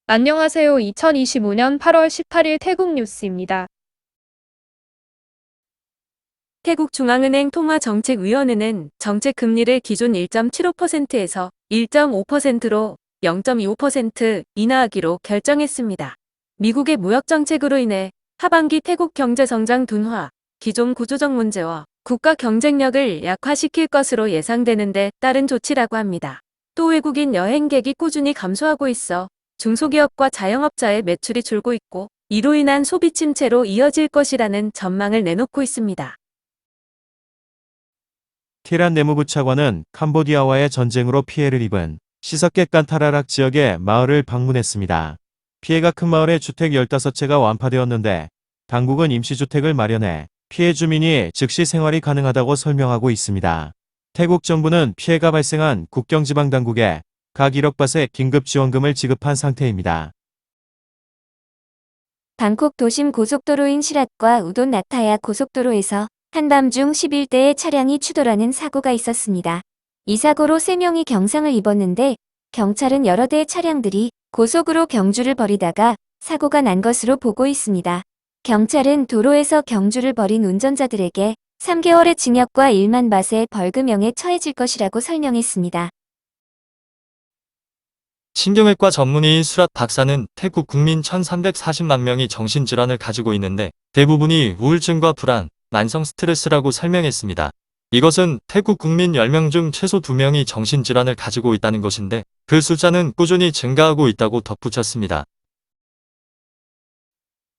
안녕하세요. 2025년 8월 18일 태국 뉴스입니다. 태국중앙은행 통화정책위원회는 정책 금리를 기존 1.75%에서 1.5%로 0.25% 인하하기로 결정했습니다. 미국의 무역정책으로 인해 하반기 태국 경제성장 둔화, 기존 구조적 문제와 국가 경쟁력을 약화시킬 것으로 예상되는데 따른 조치라고 합니다. 또 외국인 여행객이 꾸준히 감소하고 있어 중소기업과 자영업자의 매출이 줄고 있고 이로 인한 소비 침체로 이어질 것이라는 전망을 내놓고 있습니다. 티란 내무부 차관은 캄보디아와의 전쟁으로 피해를 입은 시서켓 깐타라락 지역의 마을을 방문했습니다. 피해가 큰 마을의 주택 15채가 완파되었는데 당국은 임시주택을 마련해 피해 주민이 즉시 생활이 가능하다고 설명하고 있습니다. 태국 정부는 피해가 발생한 국경지방당국에 각 1억 바트의 긴급지원금을 지급한 상태입니다. 방콕 도심 고속도로인 시랏과 우돈 나타야 고속도로에서 한밤중 11대의 차량이 추돌하는 사고가 있었습니다. 이 사고로 3명이 경상을 입었는데 경찰은 여러 대의 차량들이 고속으로 경주를 벌이다가 사고가 난 것으로 보고 있습니다. 경찰은 도로에서 경주를 벌인 운전자들에게 3개월의 징역과 1만 바트의 벌금형에 처해질 것이라고 설명했습니다. 신경외과 전문의인 수랏 박사는 태국 국민 1340만 명이 정신질환을 가지고 있는데 대부분이 우울증과 불안, 만성 스트레스라고 설명했습니다. 이것은 태국 국민 10명 중 최소 2명이 정신질환을 가지고 있다는 것인데 그 숫자는 꾸준히 증가하고 있다고 덧붙였습니다.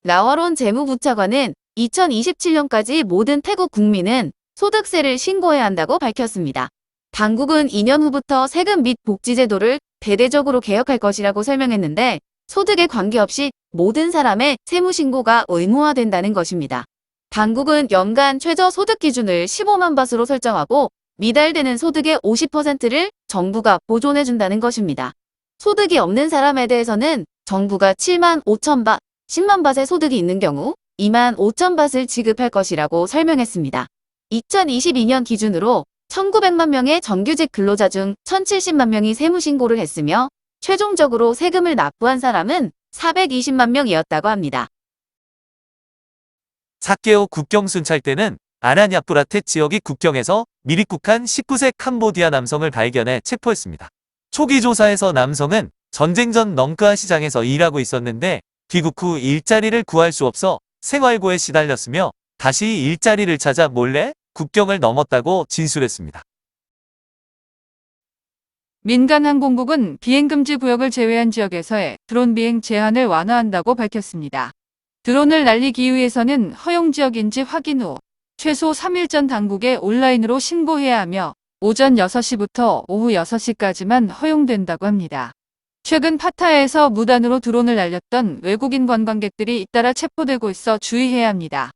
라와론 재무부 차관은 2027년까지 모든 태국 국민은 소득세를 신고해야 한다고 밝혔습니다. 당국은 2년 후부터 세금 및 복지제도를 대대적으로 개혁할 것이라고 설명했는데 소득에 관계없이 모든 사람의 세무신고가 의무화된다는 것입니다. 당국은 연간 최저 소득 기준을 15만 바트로 설정하고 미달되는 소득의 50%를 정부가 보존해준다는 것입니다. 소득이 없는 사람에 대해서는 정부가 7만 5천 바트, 10만 바트의 소득이 있는 경우 2만 5천 바트를 지급할 것이라고 설명했습니다. 2022년 기준으로 1900만 명의 정규직 근로자 중 1070만 명이 세무신고를 했으며 최종적으로 세금을 납부한 사람은 420만 명이었다고 합니다. 사케오 국경 순찰 때는 아나냐프라테 지역의 국경에서 미입국한 19세 캄보디아 남성을 발견해 체포했습니다. 초기 조사에서 남성은 전쟁 전 넝크아 시장에서 일하고 있었는데 귀국 후 일자리를 구할 수 없어 생활고에 시달렸으며 다시 일자리를 찾아 몰래 국경을 넘었다고 진술했습니다. 민간항공국은 비행금지 구역을 제외한 지역에서의 드론 비행 제한을 완화한다고 밝혔습니다. 드론을 날리기 위해서는 허용지역인지 확인 후 최소 3일 전 당국에 온라인으로 신고해야 하며 오전 6시부터 오후 6시까지만 허용된다고 합니다. 최근 파타야에서 무단으로 드론을 날렸던 외국인 관광객들이 잇따라 체포되고 있어 주의해야 합니다.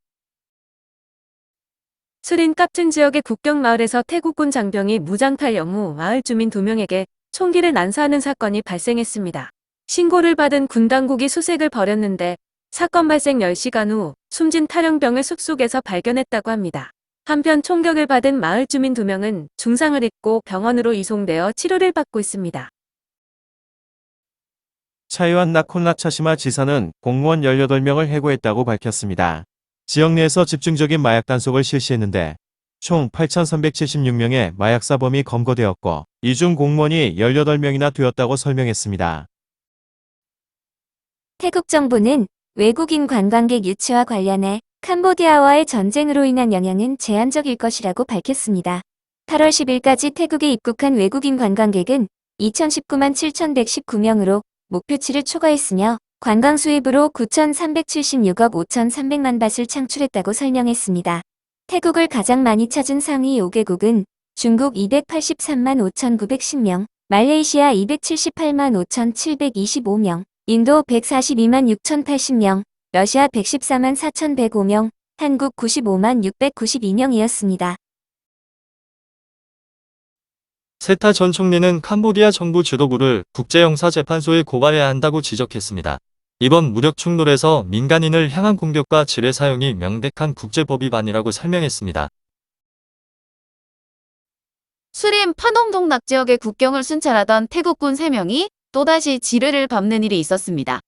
수린 깝튼 지역의 국경마을에서 태국군 장병이 무장탈영 후 마을 주민 2명에게 총기를 난사하는 사건이 발생했습니다. 신고를 받은 군 당국이 수색을 벌였는데 사건 발생 10시간 후 숨진 탈영병을 숲속에서 발견했다고 합니다. 한편 총격을 받은 마을 주민 2명은 중상을 입고 병원으로 이송되어 치료를 받고 있습니다. 차이완 나콘라차시마 지사는 공무원 18명을 해고했다고 밝혔습니다. 지역 내에서 집중적인 마약 단속을 실시했는데 총 8,376명의 마약사범이 검거되었고 이 중 공무원이 18명이나 되었다고 설명했습니다. 태국 정부는 외국인 관광객 유치와 관련해 캄보디아와의 전쟁으로 인한 영향은 제한적일 것이라고 밝혔습니다. 8월 10일까지 태국에 입국한 외국인 관광객은 2019만 7,119명으로 목표치를 초과했으며 관광 수입으로 9,376억 5,300만 바트를 창출했다고 설명했습니다. 태국을 가장 많이 찾은 상위 5개국은 중국 283만 5,910명, 말레이시아 278만 5,725명, 인도 142만 6,080명, 러시아 114만 4,105명, 한국 95만 692명이었습니다. 세타 전 총리는 캄보디아 정부 지도부를 국제형사재판소에 고발해야 한다고 지적했습니다. 이번 무력 충돌에서 민간인을 향한 공격과 지뢰 사용이 명백한 국제법 위반이라고 설명했습니다. 수림 파동동락 지역의 국경을 순찰하던 태국군 3명이 또다시 지뢰를 밟는 일이 있었습니다.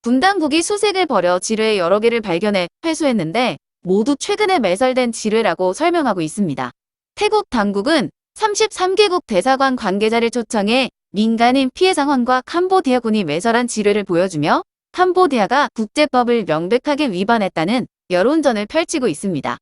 군 당국이 수색을 벌여 지뢰 여러 개를 발견해 회수했는데 모두 최근에 매설된 지뢰라고 설명하고 있습니다. 태국 당국은 33개국 대사관 관계자를 초청해 민간인 피해 상황과 캄보디아군이 매설한 지뢰를 보여주며 캄보디아가 국제법을 명백하게 위반했다는 여론전을 펼치고 있습니다.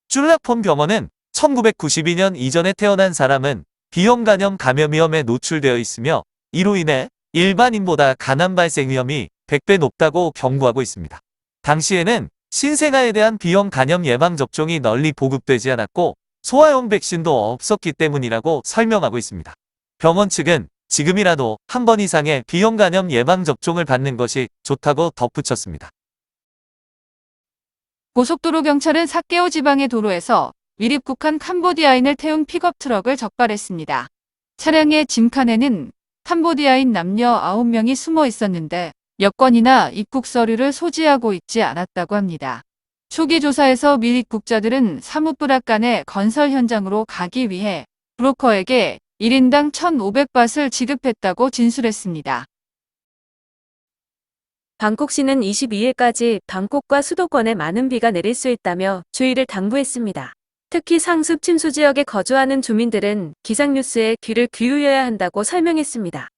쫄라폰 병원은 1992년 이전에 태어난 사람은 비형 간염 감염 위험에 노출되어 있으며 이로 인해 일반인보다 간암 발생 위험이 100배 높다고 경고하고 있습니다. 당시에는 신생아에 대한 비형 간염 예방 접종이 널리 보급되지 않았고 소아용 백신도 없었기 때문이라고 설명하고 있습니다. 병원 측은 지금이라도 한 번 이상의 비형 간염 예방 접종을 받는 것이 좋다고 덧붙였습니다. 고속도로 경찰은 사케오 지방의 도로에서 밀입국한 캄보디아인을 태운 픽업 트럭을 적발했습니다. 차량의 짐칸에는 캄보디아인 남녀 9명이 숨어 있었는데 여권이나 입국 서류를 소지하고 있지 않았다고 합니다. 초기 조사에서 밀입국자들은 사무프라간의 건설 현장으로 가기 위해 브로커에게 1인당 1,500밭을 지급했다고 진술했습니다. 방콕시는 22일까지 방콕과 수도권에 많은 비가 내릴 수 있다며 주의를 당부했습니다. 특히 상습 침수 지역에 거주하는 주민들은 기상뉴스에 귀를 기울여야 한다고 설명했습니다.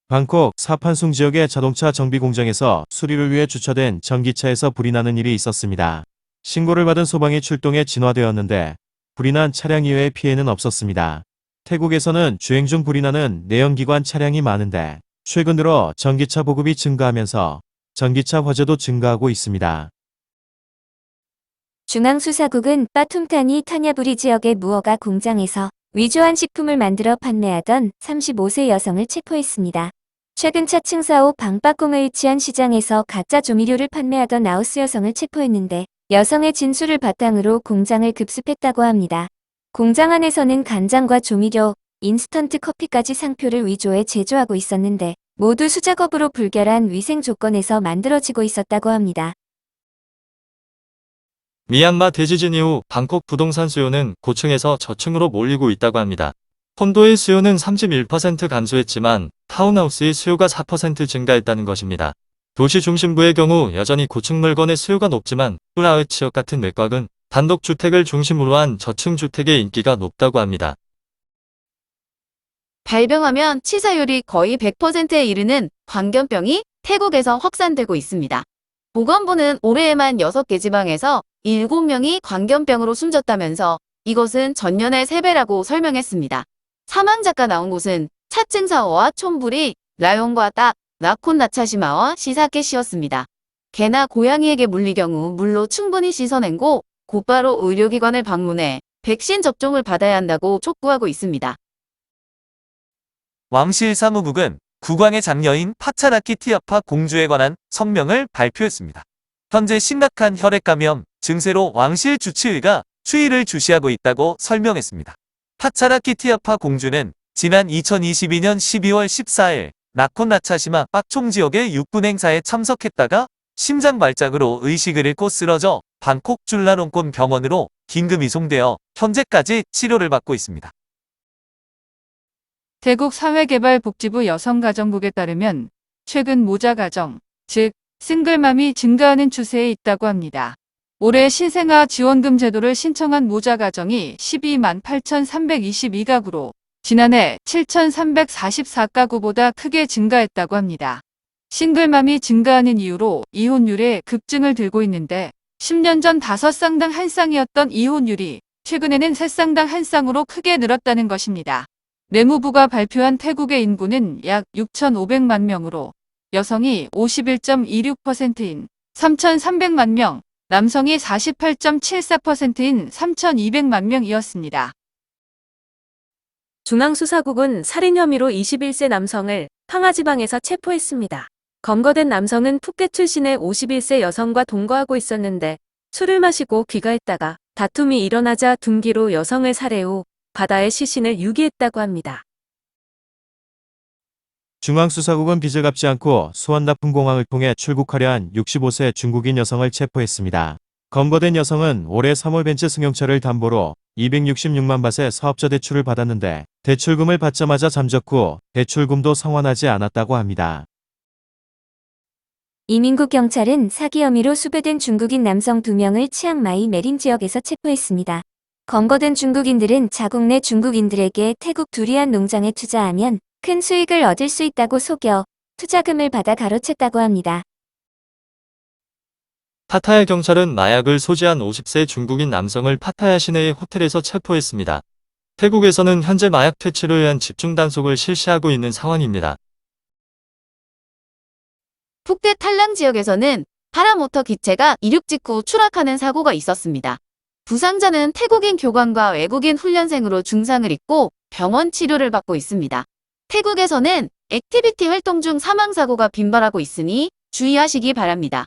방콕 사판숭 지역의 자동차 정비 공장에서 수리를 위해 주차된 전기차에서 불이 나는 일이 있었습니다. 신고를 받은 소방이 출동해 진화되었는데 불이 난 차량 이외의 피해는 없었습니다. 태국에서는 주행 중 불이 나는 내연기관 차량이 많은데 최근 들어 전기차 보급이 증가하면서 전기차 화재도 증가하고 있습니다. 중앙수사국은 빠툼타니 타냐부리 지역의 무허가 공장에서 위조한 식품을 만들어 판매하던 35세 여성을 체포했습니다. 최근 차층 4호 방빠공에 위치한 시장에서 가짜 조미료를 판매하던 라오스 여성을 체포했는데 여성의 진술을 바탕으로 공장을 급습했다고 합니다. 공장 안에서는 간장과 조미료, 인스턴트 커피까지 상표를 위조해 제조하고 있었는데 모두 수작업으로 불결한 위생 조건에서 만들어지고 있었다고 합니다. 미얀마 대지진 이후 방콕 부동산 수요는 고층에서 저층으로 몰리고 있다고 합니다. 콘도의 수요는 31% 감소했지만 타운하우스의 수요가 4% 증가했다는 것입니다. 도시 중심부의 경우 여전히 고층 물건의 수요가 높지만 플라흐 지역 같은 외곽은 단독주택을 중심으로 한 저층 주택의 인기가 높다고 합니다. 발병하면 치사율이 거의 100%에 이르는 광견병이 태국에서 확산되고 있습니다. 보건부는 올해에만 6개 지방에서 7명이 광견병으로 숨졌다면서 이것은 전년의 3배라고 설명했습니다. 사망자가 나온 곳은 차층사오와 촌부리, 라용과 딱, 나콘나차시마와 시사케시였습니다. 개나 고양이에게 물릴 경우 물로 충분히 씻어낸고 곧바로 의료기관을 방문해 백신 접종을 받아야 한다고 촉구하고 있습니다. 왕실 사무국은 국왕의 장녀인 파차라키 티아파 공주에 관한 성명을 발표했습니다. 현재 심각한 혈액감염 증세로 왕실 주치의가 추이를 주시하고 있다고 설명했습니다. 파차라키 티아파 공주는 지난 2022년 12월 14일 나콘나차시마 빡총 지역의 육군 행사에 참석했다가 심장 발작으로 의식을 잃고 쓰러져 방콕 줄라롱콘 병원으로 긴급 이송되어 현재까지 치료를 받고 있습니다. 태국 사회개발복지부 여성가정국에 따르면 최근 모자가정, 즉 싱글맘이 증가하는 추세에 있다고 합니다. 올해 신생아 지원금 제도를 신청한 모자가정이 12만 8,322가구로 지난해 7,344가구보다 크게 증가했다고 합니다. 싱글맘이 증가하는 이유로 이혼율의 급증을 들고 있는데 10년 전 5쌍당 1쌍이었던 이혼율이 최근에는 3쌍당 1쌍으로 크게 늘었다는 것입니다. 내무부가 발표한 태국의 인구는 약 6,500만 명으로 여성이 51.26%인 3,300만 명, 남성이 48.74%인 3,200만 명이었습니다. 중앙수사국은 살인 혐의로 21세 남성을 팡하지방에서 체포했습니다. 검거된 남성은 푸켓 출신의 51세 여성과 동거하고 있었는데 술을 마시고 귀가했다가 다툼이 일어나자 둔기로 여성을 살해 후 바다에 시신을 유기했다고 합니다. 중앙수사국은 빚을 갚지 않고 수완나푼공항을 통해 출국하려 한 65세 중국인 여성을 체포했습니다. 검거된 여성은 올해 3월 벤츠 승용차를 담보로 266만 밭의 사업자 대출을 받았는데 대출금을 받자마자 잠적 후 대출금도 상환하지 않았다고 합니다. 이민국 경찰은 사기 혐의로 수배된 중국인 남성 2명을 치앙마이 메린 지역에서 체포했습니다. 검거된 중국인들은 자국 내 중국인들에게 태국 두리안 농장에 투자하면 큰 수익을 얻을 수 있다고 속여 투자금을 받아 가로챘다고 합니다. 파타야 경찰은 마약을 소지한 50세 중국인 남성을 파타야 시내의 호텔에서 체포했습니다. 태국에서는 현재 마약 퇴치를 위한 집중 단속을 실시하고 있는 상황입니다. 푸켓 탈랑 지역에서는 파라모터 기체가 이륙 직후 추락하는 사고가 있었습니다. 부상자는 태국인 교관과 외국인 훈련생으로 중상을 입고 병원 치료를 받고 있습니다. 태국에서는 액티비티 활동 중 사망사고가 빈발하고 있으니 주의하시기 바랍니다.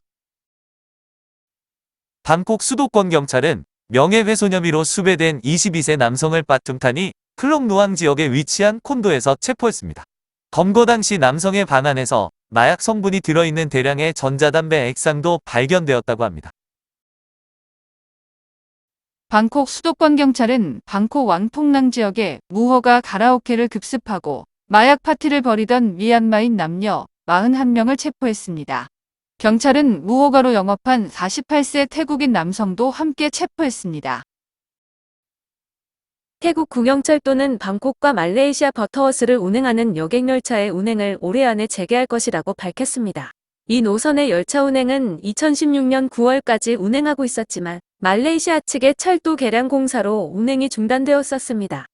방콕 수도권 경찰은 명예훼손 혐의로 수배된 22세 남성을 빠툼타니 클록 노앙 지역에 위치한 콘도에서 체포했습니다. 검거 당시 남성의 방 안에서 마약 성분이 들어있는 대량의 전자담배 액상도 발견되었다고 합니다. 방콕 수도권 경찰은 방콕 왕통랑 지역에 무허가 가라오케를 급습하고 마약 파티를 벌이던 미얀마인 남녀 41명을 체포했습니다. 경찰은 무허가로 영업한 48세 태국인 남성도 함께 체포했습니다. 태국 국영철도는 방콕과 말레이시아 버터워스를 운행하는 여객열차의 운행을 올해 안에 재개할 것이라고 밝혔습니다. 이 노선의 열차 운행은 2016년 9월까지 운행하고 있었지만 말레이시아 측의 철도 개량 공사로 운행이 중단되었었습니다.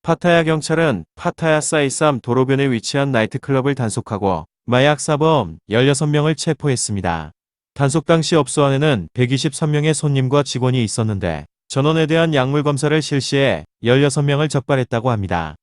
파타야 경찰은 파타야 사이삼 도로변에 위치한 나이트클럽을 단속하고 마약 사범 16명을 체포했습니다. 단속 당시 업소 안에는 123명의 손님과 직원이 있었는데 전원에 대한 약물 검사를 실시해 16명을 적발했다고 합니다.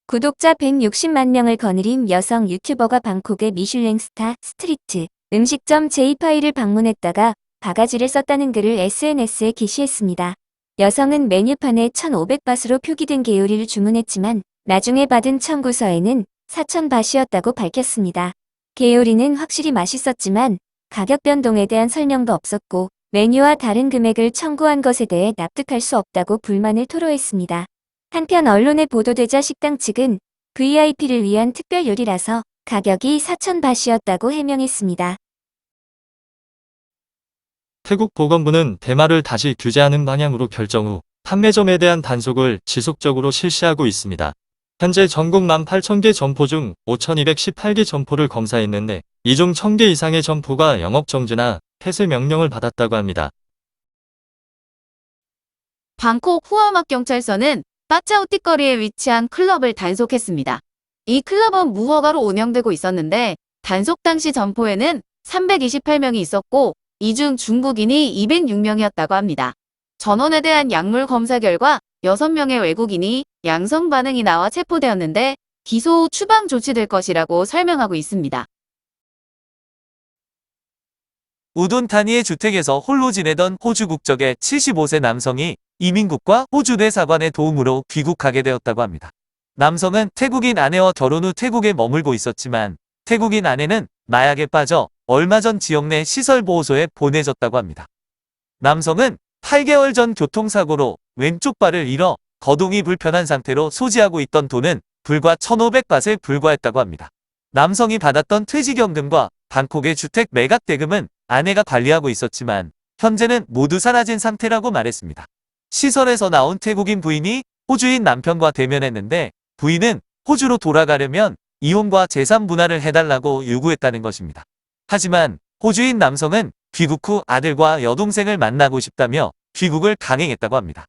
구독자 160만 명을 거느린 여성 유튜버가 방콕의 미슐랭 스타 스트리트 음식점 제이파이를 방문했다가 바가지를 썼다는 글을 SNS에 게시했습니다. 여성은 메뉴판에 1,500밭으로 표기된 개요리를 주문했지만 나중에 받은 청구서에는 4,000밭이었다고 밝혔습니다. 개요리는 확실히 맛있었지만 가격 변동에 대한 설명도 없었고 메뉴와 다른 금액을 청구한 것에 대해 납득할 수 없다고 불만을 토로했습니다. 한편 언론에 보도되자 식당 측은 VIP를 위한 특별 요리라서 가격이 4,000밭이었다고 해명했습니다. 태국 보건부는 대마를 다시 규제하는 방향으로 결정 후 판매점에 대한 단속을 지속적으로 실시하고 있습니다. 현재 전국 18,000개 점포 중 5,218개 점포를 검사했는데 이 중 1,000개 이상의 점포가 영업정지나 폐쇄 명령을 받았다고 합니다. 방콕 후아막 경찰서는 빠짜오띠거리에 위치한 클럽을 단속했습니다. 이 클럽은 무허가로 운영되고 있었는데 단속 당시 점포에는 328명이 있었고 이 중 중국인이 206명이었다고 합니다. 전원에 대한 약물 검사 결과 6명의 외국인이 양성 반응이 나와 체포되었는데 기소 후 추방 조치될 것이라고 설명하고 있습니다. 우돈타니의 주택에서 홀로 지내던 호주 국적의 75세 남성이 이민국과 호주 대사관의 도움으로 귀국하게 되었다고 합니다. 남성은 태국인 아내와 결혼 후 태국에 머물고 있었지만 태국인 아내는 마약에 빠져 얼마 전 지역 내 시설보호소에 보내졌다고 합니다. 남성은 8개월 전 교통사고로 왼쪽 발을 잃어 거동이 불편한 상태로 소지하고 있던 돈은 불과 1,500밭에 불과했다고 합니다. 남성이 받았던 퇴직연금과 방콕의 주택 매각 대금은 아내가 관리하고 있었지만 현재는 모두 사라진 상태라고 말했습니다. 시설에서 나온 태국인 부인이 호주인 남편과 대면했는데 부인은 호주로 돌아가려면 이혼과 재산 분할을 해달라고 요구했다는 것입니다. 하지만 호주인 남성은 귀국 후 아들과 여동생을 만나고 싶다며 귀국을 강행했다고 합니다.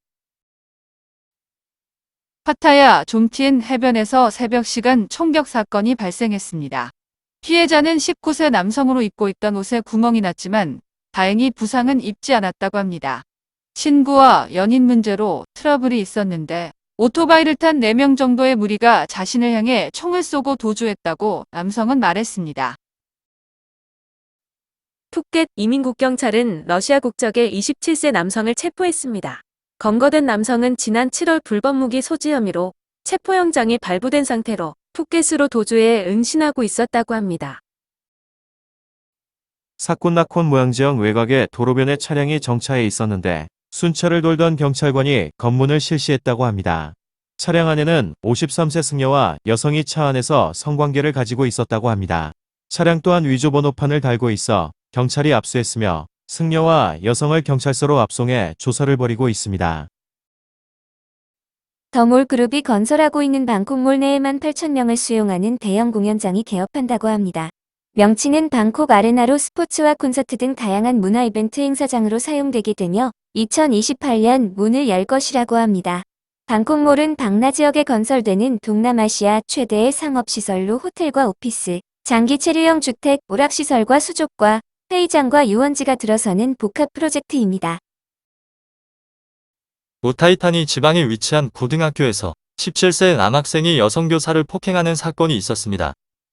파타야 좀티엔 해변에서 새벽 시간 총격 사건이 발생했습니다. 피해자는 19세 남성으로 입고 있던 옷에 구멍이 났지만 다행히 부상은 입지 않았다고 합니다. 친구와 연인 문제로 트러블이 있었는데 오토바이를 탄 4명 정도의 무리가 자신을 향해 총을 쏘고 도주했다고 남성은 말했습니다. 푸켓 이민국경찰은 러시아 국적의 27세 남성을 체포했습니다. 검거된 남성은 지난 7월 불법 무기 소지 혐의로 체포영장이 발부된 상태로 푸켓으로 도주해 응신하고 있었다고 합니다. 사콘나콘 모양 지역 외곽에 도로변에 차량이 정차해 있었는데 순찰을 돌던 경찰관이 검문을 실시했다고 합니다. 차량 안에는 53세 승려와 여성이 차 안에서 성관계를 가지고 있었다고 합니다. 차량 또한 위조 번호판을 달고 있어 경찰이 압수했으며 승려와 여성을 경찰서로 압송해 조사를 벌이고 있습니다. 더몰그룹이 건설하고 있는 방콕몰 내에 18,000명을 수용하는 대형 공연장이 개업한다고 합니다. 명칭은 방콕 아레나로 스포츠와 콘서트 등 다양한 문화 이벤트 행사장으로 사용되게 되며 2028년 문을 열 것이라고 합니다. 방콕몰은 방나 지역에 건설되는 동남아시아 최대의 상업시설로 호텔과 오피스, 장기 체류형 주택, 오락시설과 수족과 회의장과 유원지가 들어서는 복합 프로젝트입니다. 우타이타니 지방에 위치한 고등학교에서 17세 남학생이 여성 교사를 폭행하는 사건이 있었습니다.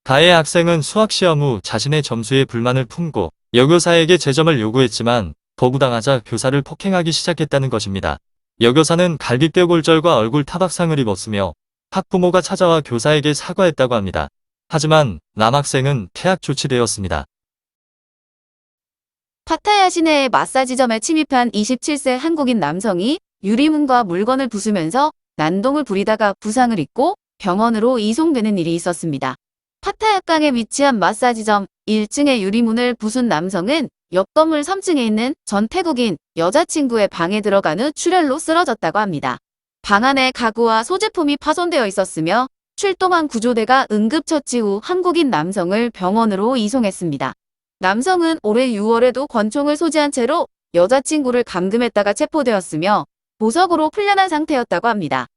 가해 학생은 수학 시험 후 자신의 점수에 불만을 품고 여교사에게 재점을 요구했지만 거부당하자 교사를 폭행하기 시작했다는 것입니다. 여교사는 갈비뼈 골절과 얼굴 타박상을 입었으며 학부모가 찾아와 교사에게 사과했다고 합니다. 하지만 남학생은 퇴학 조치되었습니다. 파타야 시내의 마사지점에 침입한 27세 한국인 남성이 유리문과 물건을 부수면서 난동을 부리다가 부상을 입고 병원으로 이송되는 일이 있었습니다. 파타야강에 위치한 마사지점 1층의 유리문을 부순 남성은 옆 건물 3층에 있는 전 태국인 여자친구의 방에 들어간 후 출혈로 쓰러졌다고 합니다. 방 안에 가구와 소지품이 파손되어 있었으며 출동한 구조대가 응급처치 후 한국인 남성을 병원으로 이송했습니다. 남성은 올해 6월에도 권총을 소지한 채로 여자친구를 감금했다가 체포되었으며 보석으로 풀려난 상태였다고 합니다.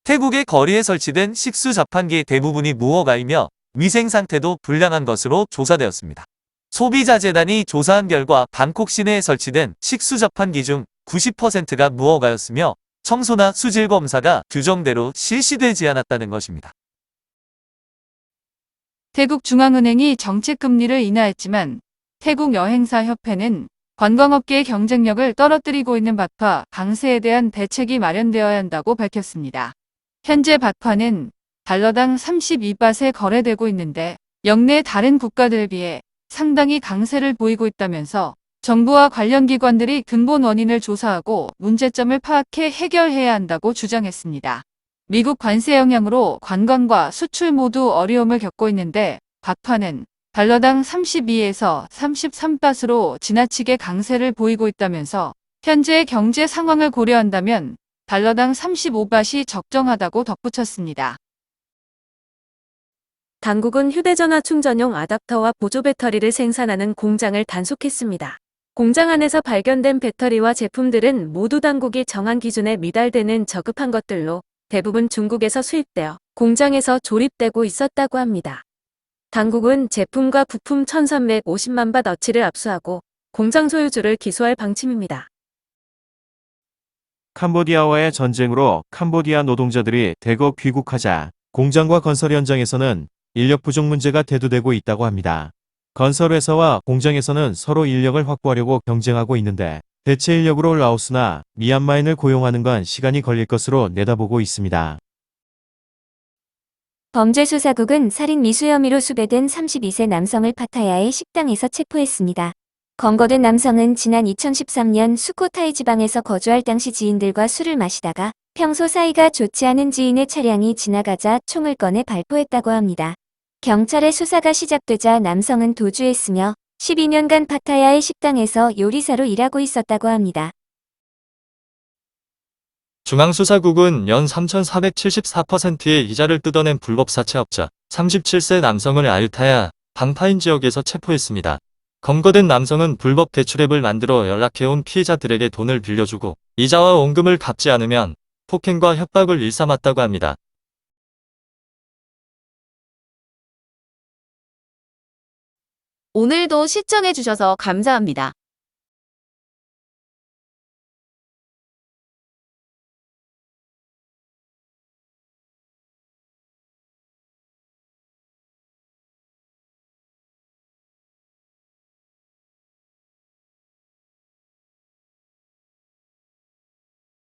태국의 거리에 설치된 식수 자판기의 대부분이 무허가이며 위생 상태도 불량한 것으로 조사되었습니다. 소비자재단이 조사한 결과 방콕 시내에 설치된 식수 자판기 중 90%가 무허가였으며 청소나 수질 검사가 규정대로 실시되지 않았다는 것입니다. 태국 중앙은행이 정책 금리를 인하했지만 태국 여행사 협회는 관광업계의 경쟁력을 떨어뜨리고 있는 바파 강세에 대한 대책이 마련되어야 한다고 밝혔습니다. 현재 바파는 달러당 32밭에 거래되고 있는데 역내 다른 국가들에 비해 상당히 강세를 보이고 있다면서 정부와 관련 기관들이 근본 원인을 조사하고 문제점을 파악해 해결해야 한다고 주장했습니다. 미국 관세 영향으로 관광과 수출 모두 어려움을 겪고 있는데 바파는 달러당 32에서 33밭으로 지나치게 강세를 보이고 있다면서 현재의 경제 상황을 고려한다면 달러당 35밭이 적정하다고 덧붙였습니다. 당국은 휴대전화 충전용 아답터와 보조 배터리를 생산하는 공장을 단속했습니다. 공장 안에서 발견된 배터리와 제품들은 모두 당국이 정한 기준에 미달되는 저급한 것들로 대부분 중국에서 수입되어 공장에서 조립되고 있었다고 합니다. 당국은 제품과 부품 1350만 밭 어치를 압수하고 공장 소유주를 기소할 방침입니다. 캄보디아와의 전쟁으로 캄보디아 노동자들이 대거 귀국하자 공장과 건설 현장에서는 인력 부족 문제가 대두되고 있다고 합니다. 건설회사와 공장에서는 서로 인력을 확보하려고 경쟁하고 있는데 대체 인력으로 라오스나 미얀마인을 고용하는 건 시간이 걸릴 것으로 내다보고 있습니다. 범죄수사국은 살인 미수 혐의로 수배된 32세 남성을 파타야의 식당에서 체포했습니다. 검거된 남성은 지난 2013년 수코타이 지방에서 거주할 당시 지인들과 술을 마시다가 평소 사이가 좋지 않은 지인의 차량이 지나가자 총을 꺼내 발포했다고 합니다. 경찰의 수사가 시작되자 남성은 도주했으며 12년간 파타야의 식당에서 요리사로 일하고 있었다고 합니다. 중앙수사국은 연 3,474%의 이자를 뜯어낸 불법 사채업자 37세 남성을 아유타야 방파인 지역에서 체포했습니다. 검거된 남성은 불법 대출앱을 만들어 연락해온 피해자들에게 돈을 빌려주고 이자와 원금을 갚지 않으면 폭행과 협박을 일삼았다고 합니다. 오늘도 시청해주셔서 감사합니다.